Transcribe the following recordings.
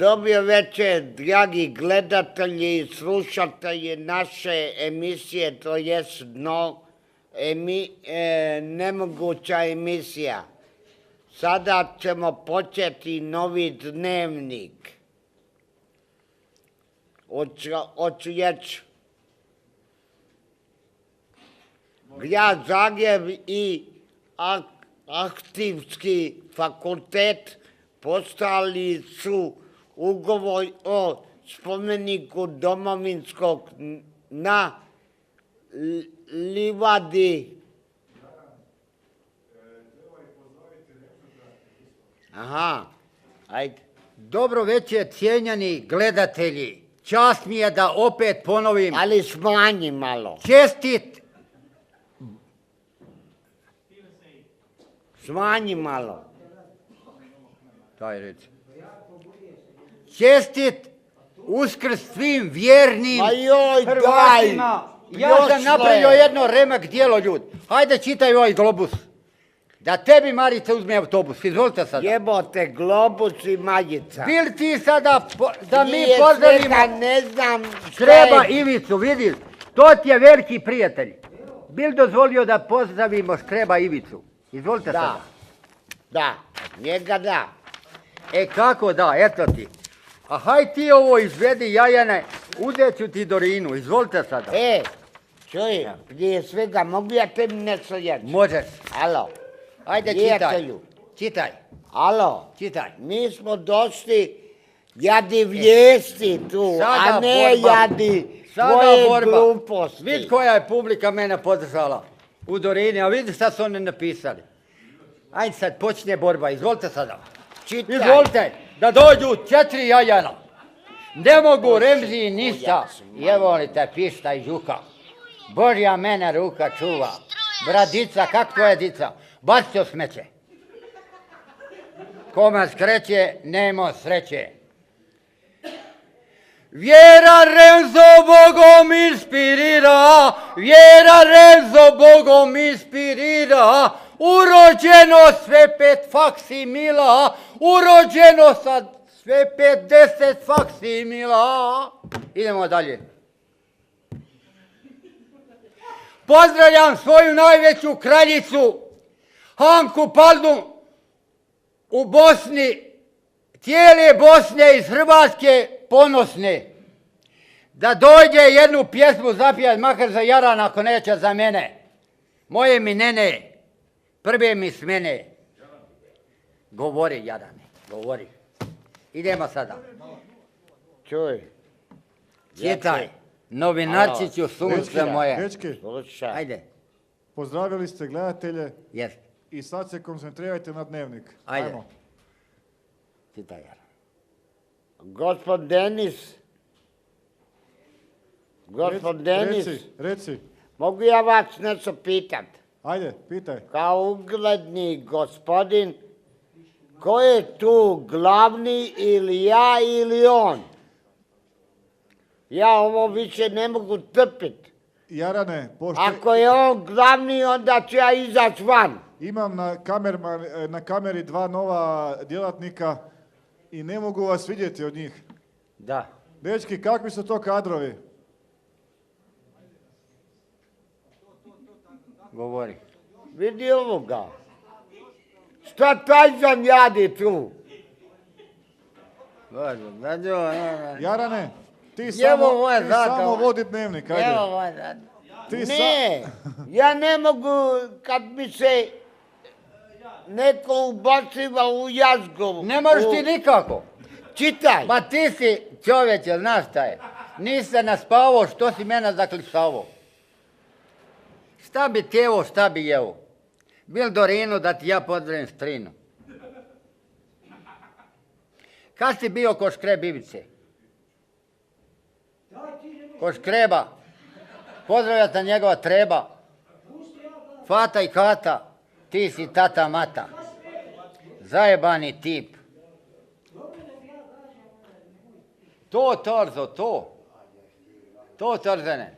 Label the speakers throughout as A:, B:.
A: Dobro večer, dragi gledatelji i slušatelji naše emisije, to jest nemoguća emisija. Sada ćemo početi novi dnevnik. Hoću reći, Grad Zagreb i Arhivski fakultet poslali su ugovor o spomeniku Domovinskog na livadi. Aha, ajde.
B: Dobro večer, cijenjeni gledatelji. Čast mi je da opet ponovim.
A: Ali smanji malo.
B: Čestit.
A: Smanji malo.
B: Daj reći. Čestit Uskrs svim vjernim Hrvatima. Ja sam napravio jedno remek djelo, ljudi. Hajde čitaj ovaj globus. Da tebi, Marica, uzme autobus. Izvolite sada.
A: Jebote, globus i Marica.
B: Bil ti sada da mi pozdravimo
A: ne znam
B: Škreba Ivicu, vidiš? To ti je veliki prijatelj. Bil dozvolio da pozdravimo Škreba Ivicu? Izvolite sada.
A: Da, njega da.
B: E kako da, eto ti. A haj ti ovo izvedi, Jajane, uzet ću ti Dorinu, izvolite sada.
A: Čuj, prije svega, mogu ja tebi nešto reći?
B: Možeš.
A: Alo.
B: Ajde, čitaj.
A: Alo.
B: Čitaj.
A: Mi smo došli jadi vijesti tu,
B: Sada
A: a ne
B: borba.
A: jadi
B: Sada
A: tvoje
B: borba.
A: gluposti.
B: Vidi koja je publika mene podržala u Dorini, a vidi šta su oni napisali. Ajde sad, počne borba, izvolite sada.
A: Čitaj.
B: Izvolite, da dođu 4 Jajana. Ne mogu Remzi ništa. I evo li te pišta i žuka. Božja mene ruka čuva. Bradica, kako je dica? Bacio smeće. Kome skreće, nema sreće. Vjera Renzo Bogom inspirira, Vjera Renzo Bogom inspirira, urođeno sve 5 faksimila, urođeno sa sve 50 faksimila. Idemo dalje. Pozdravljam svoju najveću kraljicu, Hanku Paldu, u Bosni, cijele Bosne iz Hrvatske ponosne. Da dođe jednu pjesmu zapijat, makar za Jarana, ako neće za mene. Moje mi nene, prve mi smene. Govori, Jarane, govori. Idemo sada.
A: Čuj.
B: Čitaj. Novinarčiću, sunce moje.
C: Dečki,
B: Ajde.
C: pozdravili ste gledatelje
B: Jest.
C: i sad se koncentrirajte na dnevnik.
B: Ajde.
C: Ajmo.
B: Čitaj, Jaran.
A: Gospod Denis.
C: Reci.
A: Mogu ja vas nešto pitat?
C: Ajde, pitaj.
A: Kao ugledni gospodin, ko je tu glavni, ili ja ili on? Ja ovo više ne mogu trpiti.
C: Jarane, pošto
A: Ako je on glavni, onda ću ja izaći van.
C: imam na kameri 2 nova djelatnika i ne mogu vas vidjeti od njih.
B: Da.
C: Dečki, kakvi su to kadrovi?
B: Govori.
A: Vidi ovoga. Šta Tajzan radi tu?
C: Jarane, ti
A: Evo
C: samo
A: moja zlata.
C: samo vodi dnevnik, ajde.
A: Evo ovaj sad.
C: Ti
A: Ne, ja ne mogu kad mi se neko ubaciva u jazgovu.
B: Ne možeš ti nikako.
A: Čitaj.
B: Ma ti si čovječe, znaš šta je? Nisi se naspavao, što si mene zaklisavao? Šta bi tjevo, šta bi jevo? Bil Dorinu da ti ja pozdravim strinu. Kad si bio ko Škreb Ivice? Ko Škreba. Pozdravljate njegova treba. Fata i kata, ti si tata mata. Zajebani tip. To, Torzo, to. To, Torzene.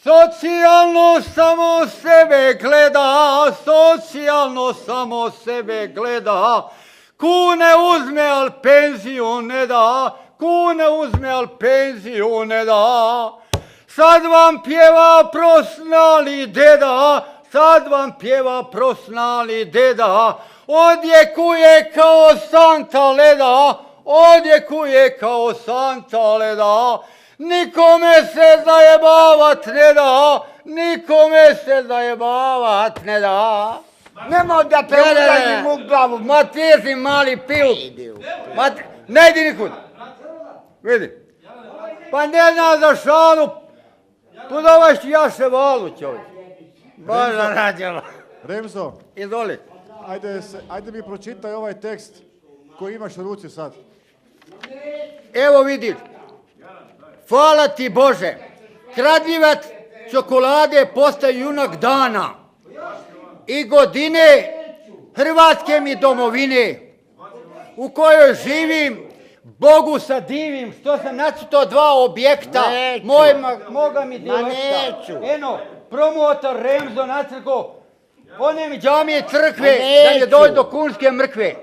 B: Socijalno samo sebe gleda, socijalno samo sebe gleda. Kune uzme, al penziju ne da, kune uzme, al penziju ne da. Sad vam pjeva prosnali deda, sad vam pjeva prosnali deda. Odjekuje kao Santa leda, odjekuje kao Santa leda. Nikome se zajebavat ne da, nikome se zajebavat ne da.
A: Nemoj da te udarim u glavu.
B: Ma ti si mali pil. Ne idi nikud. Vidi. Pa ne zna za šalu. Podavaš ti ja ševalu, čovjek. Boža rađala.
C: Remzo,
B: Izvoli.
C: ajde mi pročitaj ovaj tekst koji imaš u ruci sad.
B: Evo vidiš. Hvala ti Bože. Kradljivac čokolade postaje junak dana. I godine Hrvatske mi domovine u kojoj živim, Bogu se divim što sam nacrtao 2 objekta moga mi dijalekta.
A: Neću.
B: Eno, promotor Remzo nacrtao one mi džamije crkve da
A: Neću.
B: je dođe do kunske mrkve.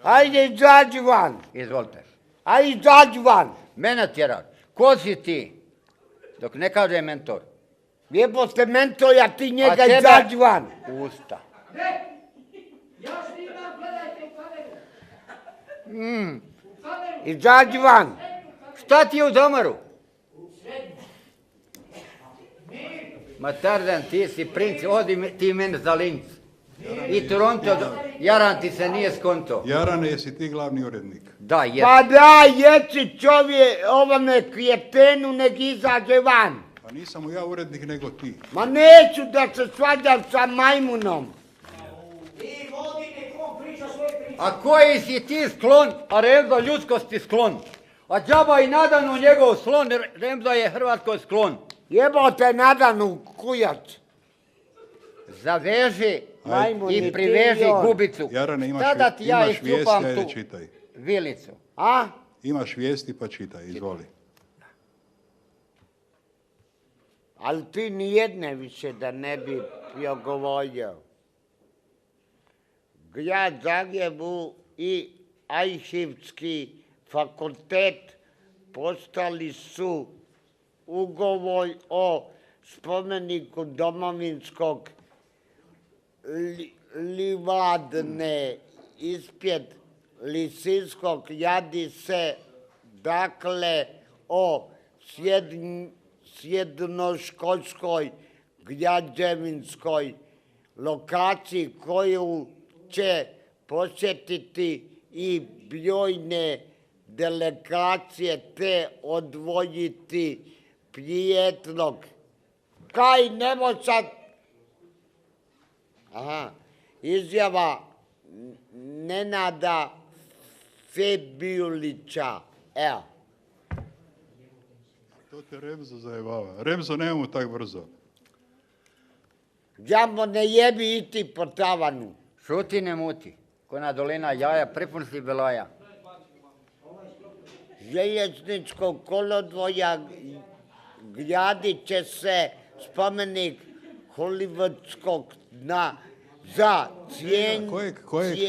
A: Ajde, izađi van.
B: Izvolite.
A: Ajde, izađi van.
B: Mene tjeraš. Ko si ti? Dok ne kaže mentor.
A: Jebote mentor, ja ti njega
B: A tebe-
A: izađi van.
B: Usta.
A: Izađi van.
B: Šta ti je u domaru? Ma Tarzan, ti si princ, odi ti mene za linc. I Toronto, Jaran ti se nije skonto.
D: Jarane, jesi ti glavni urednik?
B: Da, jes.
A: Pa da, jesi čovjek ovome kjetenu, nek izađe van.
D: Pa nisam mu ja urednik nego ti.
A: Ma neću da se svađam sa majmunom.
B: A koji si ti sklon, a Remzo ljudskosti sklon. A džaba i nadanu njegov slon, Remzo je Hrvatskoj sklon.
A: Jebote nadanu kujac.
B: Zaveži
A: Majmun
B: i
A: i
B: priveži
A: ti i on.
B: gubicu.
D: Jarane,
B: Tada ti ja
D: imaš vijesti,
B: iščupam
D: ajde
B: tu
D: čitaj.
B: vilicu.
A: A?
D: Imaš vijesti pa čitaj, izvoli.
A: Ali ti nijedne više da ne bi govorio. Grad Zagrebu i Arhivski fakultet postali su ugovor o spomeniku Domovinskog livadne ispred Lisinskog. Radi se dakle o srednjoškolskoj građevinskoj lokaciji koju će posjetiti i brojne delegacije te odvojiti prijedlog. Kaj nemo sad? Aha, izjava Nenada Febiulića. Evo.
D: To te Remzo zajebava. Remzo, nemamo tak brzo.
A: Džambo ne jebi iti po tavanu.
B: Šuti ne muti. Kona dolina jaja, prepun si belaja.
A: Željezničkog kolodvoja gradit će se spomenik hollywoodskog dna za cijenj...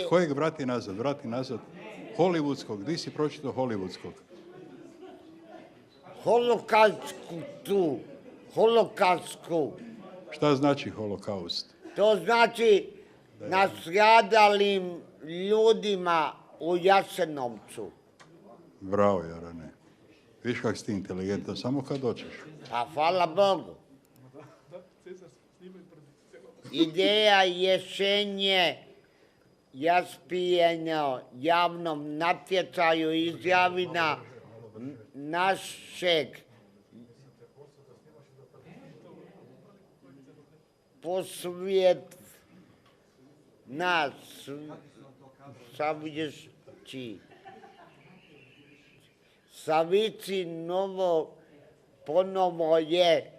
D: Kojeg vrati nazad? Vrati nazad. Hollywoodskog. Gdje si pročitao Hollywoodskog?
A: Holokaustu.
D: Šta znači holokaust?
A: To znači nastradalim ljudima u Jasenovcu.
D: Bravo, Jarane. Viš kak si ti inteligentan, samo kad doćeš.
A: A hvala Bogu. Ideja rješenje raspijenja javnom natječaju izjavina našeg posvjet nas savješći. Savici novo ponovo je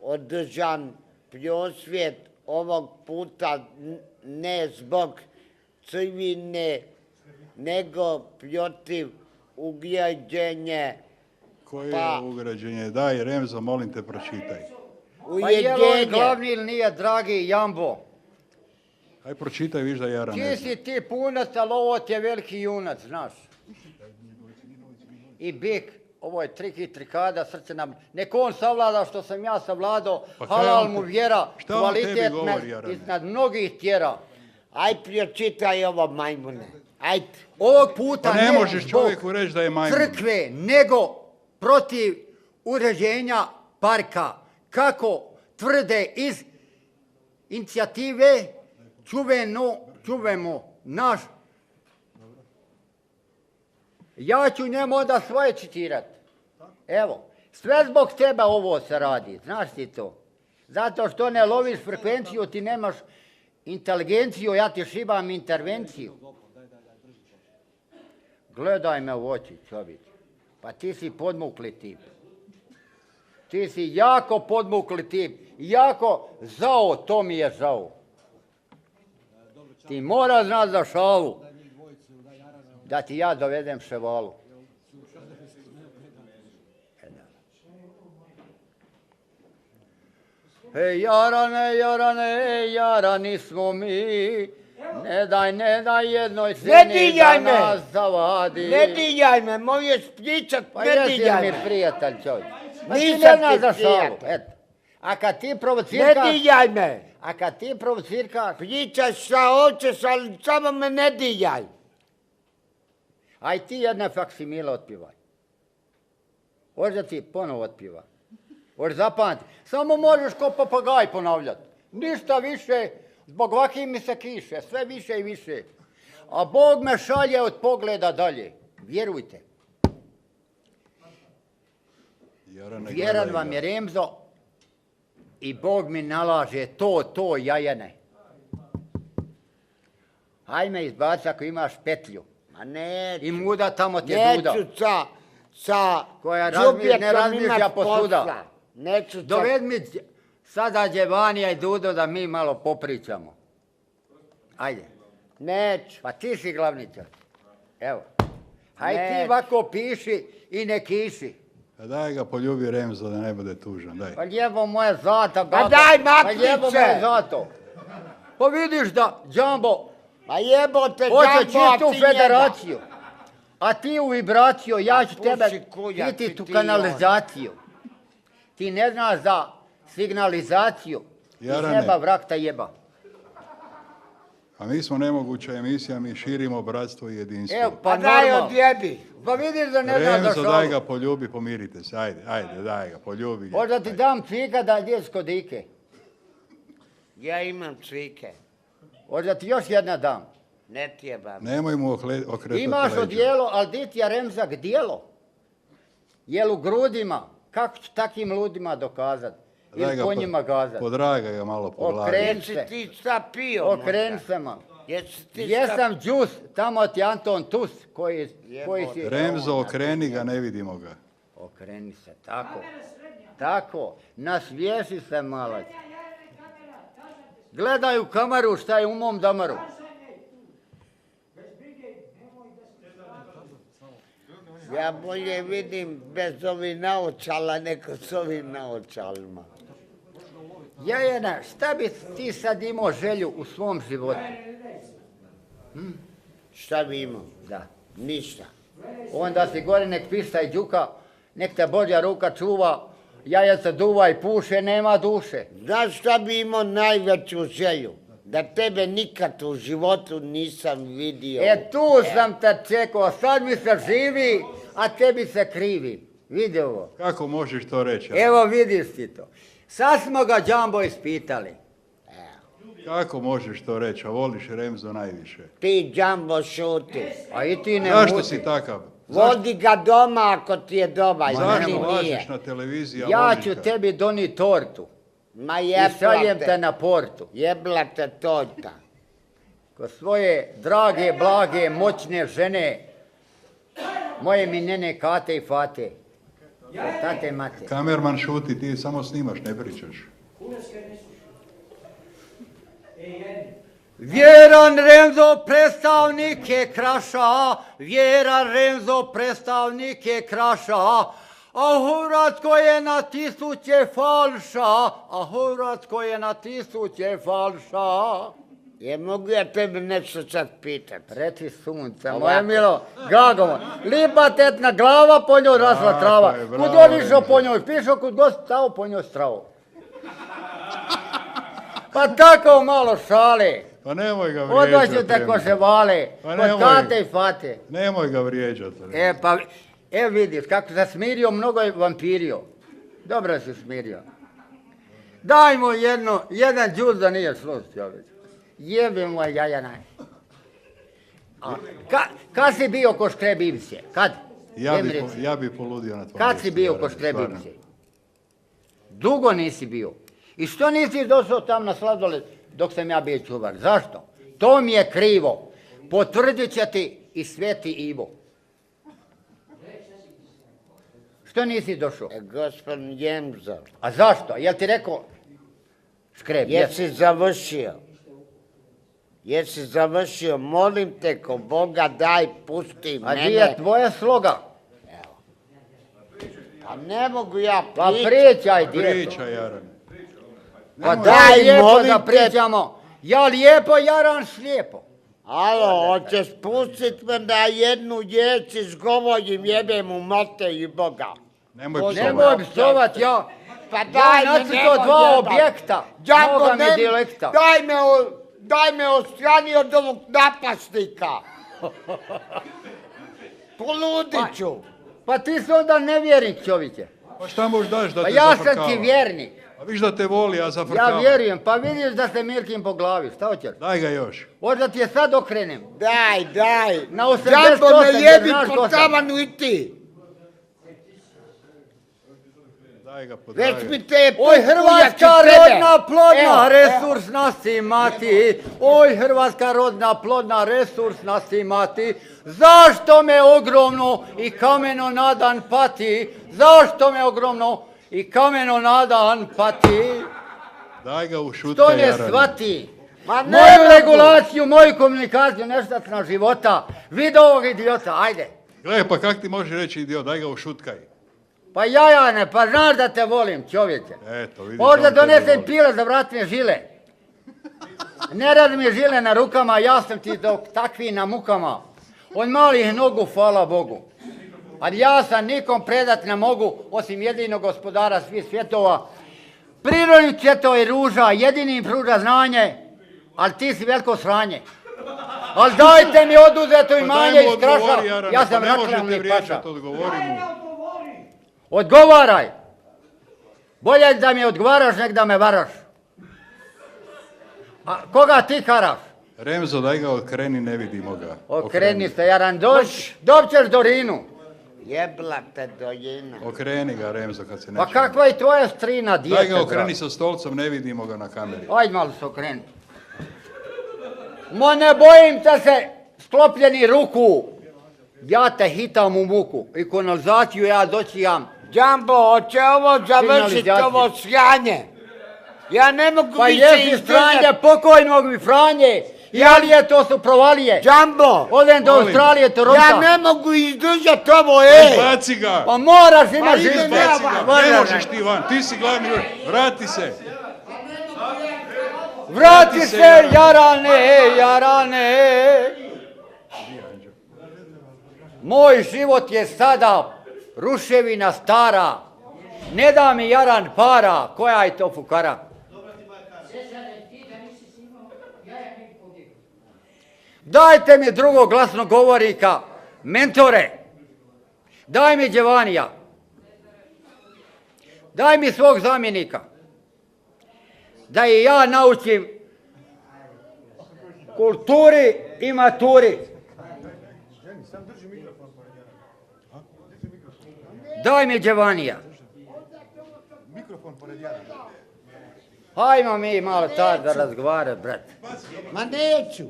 A: održan prosvjed, ovog puta ne zbog crvine, nego protiv ugrađenja.
D: Koje je ugrađenje? Daj, Remzo, molim te, pročitaj.
B: Pa je li on
A: ujedinje.
B: glavni ili nije, dragi Jambo?
D: Aj pročitaj, viš da Jara ne
B: Ti
D: zna.
B: si ti punac, ali ovo ti je veliki junac, znaš. I bik, ovo je trik i trikada, srce nam... Nek on savlada što sam ja savladao,
D: Pa kaj
B: halal
D: on
B: mu
D: te-
B: vjera,
D: šta on tebi
B: kvalitet me
D: govori, Jarane?
B: iznad mnogih tjera.
A: Aj pročitaj ovo, majmune. Ajde.
B: Ovog puta
D: Pa ne
B: ne
D: možeš
B: zbog
D: čovjeku reći da je majmun.
B: crkve, nego protiv uređenja parka. Kako tvrde iz inicijative čuvemo naš. Ja ću njemu onda svoje citirati. Evo, sve zbog tebe ovo se radi, znaš ti to. Zato što ne loviš frekvenciju, ti nemaš inteligenciju, ja ti šibam intervenciju. Gledaj me u oči, čovječ. Pa ti si podmukli tip. Ti si jako podmukli tip. Jako zao, to mi je žao. Ti mora znat za šalu. Da ti ja dovedem ševalu. Ej, Jarane, Jarane, Jarani smo mi. Ne daj jednoj
A: Ne
B: ceni da
A: diljaj me!
B: nas zavadi.
A: Ne diljaj me, možeš pričat,
B: Pa
A: ne
B: jesi
A: diljaj
B: mi
A: me.
B: prijatelj, čovjek. Pa ti
A: Nisam
B: ne znaš
A: ti
B: za šalu,
A: prijatelj.
B: eto. A kad ti
A: Ne
B: provocirkaš,
A: diljaj me.
B: a kad ti provocirkaš,
A: Pričaj šta hoćeš, ali samo me ne diljaj.
B: aj ti jedne faksimile otpivaj. Hoćeš da ti ponovo otpiva. Hoćeš zapamati. Samo možeš ko papagaj ponavljati. Ništa više, zbog ovakvih mi se kiše, sve više i više. A Bog me šalje od pogleda dalje. Vjerujte.
D: Jarane,
B: Vjeran
D: gledaj
B: vam
D: ga.
B: je Remzo i Bog mi nalaže to jajene. Hajme izbaci ako imaš petlju.
A: Ma neću.
B: I muda tamo ti je duda.
A: Neću sa
B: Koja
A: đubrijetom
B: ne razmišlja
A: imat
B: posuda.
A: posla. Neću sa...
B: Doved mi sada Đevanija i Dudo da mi malo popričamo. Ajde.
A: Neću.
B: Pa ti si glavničar. Evo. Haj ti
A: Neću.
B: ovako piši i ne kiši.
D: A daj ga poljubi Remzo da ne bude tužan, daj.
B: Pa lijevo moje zlata, gato.
A: daj,
B: Pa
A: makni
B: lijevo
A: se.
B: moje zlato. Pa vidiš da Džambo
A: Ma jebote,
B: hoće
A: Džambo, a
B: čistu
A: ti njega.
B: federaciju. A ti u vibraciju, ja ću
A: puši
B: tebe
A: kulja,
B: biti
A: ti
B: tu
A: ti
B: kanalizaciju. Ti ne znaš za signalizaciju. Iz
D: Jarane.
B: neba vrag ta jeba.
D: A mi smo nemoguća emisija, mi širimo bratstvo i jedinstvo.
B: Evo,
A: Pa
B: pa
A: daj
B: normalno.
A: odjebi.
B: Pa vidiš da ne znaš za
D: Remzo, daj ga
B: šalu.
D: poljubi, pomirite se, ajde, daj ga, poljubi ga.
B: Možda ti dam cvika da ideš kod Ike.
A: Ja imam cvike.
B: Možda ti još jedna dam.
A: Ne trebam.
D: Nemoj mu okretati
B: Imaš
D: leđa.
B: odijelo, ali di ti je Remzak dijelo? Jel u grudima? Kako ću takim ljudima dokazat?
D: Daj
B: Ili
D: ga
B: po njima gazat?
D: Podraga ga malo po glavi.
B: Okren
A: Jesi
B: se.
A: ti šta pio
B: Okren
A: možda?
B: se ma.
A: Jesi ti
B: Jesam džus, tamo ti je Anton Tus, koji si...
D: Remzo, okreni ga, ne vidimo ga.
B: Okreni se, tako. Tako, nasviješi se malac. Gledaj u kameru šta je u mom damaru.
A: Ja bolje vidim bez ovih naočala nego s ovim naočalima.
B: Jajena, šta bi ti sad imao želju u svom životu?
A: Šta bi imao?
B: Da.
A: Ništa.
B: Onda si gore nek pista i đuka, nek te Božja ruka čuva, jajaca duva i puše, nema duše.
A: Znaš šta bi imao najveću želju? Da tebe nikad u životu nisam vidio.
B: E tu sam te čekao, sad mi se živi, a tebi se krivi. Vidi ovo.
D: Kako možeš to reći?
B: Evo vidiš ti to. Sad smo ga Džambo ispitali.
D: Kako možeš to reći, a voliš Remzo najviše?
A: Ti Džambo šuti.
B: A i ti ne
D: Zašto
B: muti.
D: si takav?
A: Vodi ga doma ako ti je dobar.
D: Zašto
A: meni nije.
D: lažeš na televiziji, a
B: Ja
D: voliš
B: ću
D: ga?
B: tebi doniti tortu.
A: Ma
B: I šaljem te
A: jeblate.
B: na portu.
A: Jeblate torta.
B: Ko svoje drage, blage, moćne žene, moje mi nene Kate i Fate. Od tate mate.
D: Kamerman šuti, ti samo snimaš, ne pričaš.
B: Vjeran Remzo predstavnik je kraša, vjeran Remzo predstavnik je kraša, A u Hrvatskoj je na tisuće falša, a u Hrvatskoj je na tisuće falša.
A: Mogu ja tebe nešto sad pitat?
B: Reci sunce, moje milo, Gagovo, lipa tetna glava, po njoj rasla trava.
C: je,
B: Kud
C: bravo,
B: god išao
C: Remzi.
B: po njoj pišao, kud god stao po njoj strao. Pa tako malo šale.
C: Pa nemoj ga vrijeđati.
B: Odlaćete ko se vale,
C: Pa
B: kod
C: nemoj.
B: kate i fate.
C: Nemoj ga vrijeđati.
B: Vidiš, kako se smirio, mnogo je vampirio. Dobro si smirio. Daj mu jedan džuz da nije sluz, čovječ. Jebe moj jajana. Kad si bio ko Škrebivce? Kad?
C: Ja bi poludio na tvojom
B: Kad
C: mjestu,
B: si bio
C: Jaran,
B: ko
C: stvarno.
B: Škrebivce? Dugo nisi bio. I što nisi došao tam na sladoled dok sam ja bio čuvar? Zašto? To mi je krivo. Potvrdit će ti i Sveti Ivo. Što nisi došao?
A: Gospodin Jemzo,
B: A zašto? Jel ti rekao Škreb?
A: jesi završio? Jesi završio? Molim te, ko Boga daj, pusti
B: A
A: mene.
B: di je tvoja sloga?
A: Pa ne mogu ja
B: Pa
A: pričat.
B: pričaj, djeto.
C: Priča, Jaran.
B: Pa
A: Daj,
B: daj lijepo
A: molim
B: da
A: te.
B: pričamo. Ja lijepo, Jaran slijepo.
A: Alo, hoćeš pustit me da jednu riječ izgovorim, jebem u mote i Boga.
C: Nemoj
B: Nemoj
C: psovati.
B: psovat, ja.
A: Pa daj
B: Ja
A: me,
B: nacrtao
A: nemoj
B: dva
A: jebat.
B: objekta.
A: Džambo,
B: Moga mi
A: ne-
B: dijalekta.
A: Daj me odstrani od ovog napasnika. Poludit ću.
B: Pa ti si onda nevjernik, čovječe.
C: Pa šta možeš daš da
B: Pa
C: te
B: ja
C: zafrkava?
B: sam ti vjernik.
C: A viš da te voli, a
B: Ja
C: zafrkava.
B: vjerujem, pa vidiš da se Mirkin po glavi, šta hoćeš?
C: Daj ga još.
B: Možda ti je sad okrenem.
A: Daj.
B: Na 88,
A: Džambo me
B: jer
A: jebi
B: znaš
A: po
B: ko sam.
A: tavanu i ti.
C: Daj ga pod
A: Već
C: daj
A: mi
C: ga.
A: te
B: Oj, Hrvatska rodna plodna,
A: Evo,
B: resursna si mati. Oj, Hrvatska rodna plodna, resursna si mati. Zašto me ogromno i kameno nadan pati? Zašto me ogromno i kameno nadan pati?
C: Daj ga u šutka,
B: To ne
C: Jaran.
B: shvati.
A: Ma ne
B: Moju
A: mogu.
B: regulaciju, moju komunikaciju, neštatna života. Vidi ovog idiota, ajde.
C: Gle, pa kak ti možeš reći idiot, daj ga u šutkaj.
B: Pa Jajane, pa znaš da te volim, čovječe.
C: Eto, vidiš.
B: Možda
C: on tebe
B: donesem
C: voli.
B: pile da vratim žile. Ne radi mi žile na rukama, ja sam ti dok takvi na mukama. Od malih nogu, hvala Bogu. Ali ja sam nikom predat ne mogu, osim jedinog gospodara svih svjetova. Prirodnih cvjetova i ruža, jedini im pruža znanje, ali ti si veliko sranje. Ali dajte mi oduzeto
C: Pa daj
B: imanje
C: mu
B: iz kraša,
C: odgovori, Jarane,
B: ja sam
C: pa ne možete
B: raklamni
C: vrijeđat,
B: paša.
C: odgovori mu.
B: Odgovaraj. Bolje da mi odgovaraš nek da me varaš. A koga ti haraš?
C: Remzo, daj ga okreni, ne vidimo ga.
B: Okreni se, Jaran, doćeš do Rinu.
A: Jebla te dojina.
C: Okreni ga, Remzo, kad se neće.
B: Pa kakva je tvoja strina, dijete?
C: Daj ga okreni
B: dragi?
C: sa stolcom, ne vidimo ga na kameri.
B: Ajde malo se okreni. Mo ne bojim te se sklopljeni ruku. Ja te hitam u muku i kanalizaciju ja doći jam.
A: Džambo, hoće ovo završiti,
B: Signalizaciju.
A: ovo sranje. Ja ne mogu
B: Pa
A: više
B: jesi
A: izdržati.
B: stranje, pokojnog mi Franje. Jalije to su provalije.
A: Džambo,
B: Odem do
C: Molim.
B: Australije, Toronto.
A: ja ne mogu izdržati ovo,
C: Izbaci ga!
B: Pa moraš, imaš
A: Pa idem
B: izbor.
A: ja
C: Izbaci ga!
A: van.
C: Ne možeš ti van, ti si glavni, vrati se!
B: Vrati
C: se,
B: se, Jarane, Jarane. Moj život je sada ruševina stara. Ne da mi Jaran para, koja je to fukara? Dajte mi drugog glasnogovornika, mentore. Daj mi Đevanija. Daj mi svog zamjenika. Da i ja naučim kulturi i maturi. Daj mi Đevanija. Hajmo mi malo tad da razgovarati, brat.
A: Ma neću.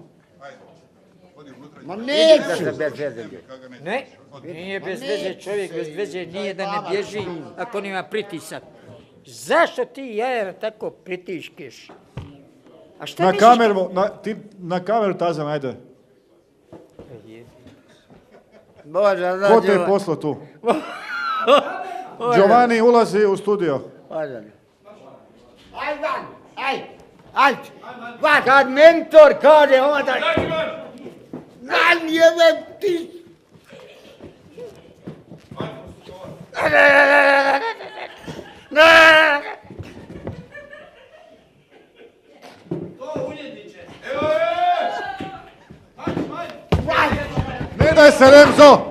A: Ma
B: Da
A: neću.
B: se bez veze bije.
E: Ne, nije bez veze čovjek, bez veze nije da ne bježi ako nima pritisak. Zašto ti jajer tako pritiškeš? A šta
C: Na
E: misliš?
C: kameru, na kameru Tazan, ajde.
B: Bože,
C: Ko te je
B: znači,
C: poslao tu? Giovanni ulazi u studio.
B: Ajde.
A: Ajde. Vas.
B: Kad mentor kaže, onda...
A: Van jebe ti.
C: Ne daj se, Remzo!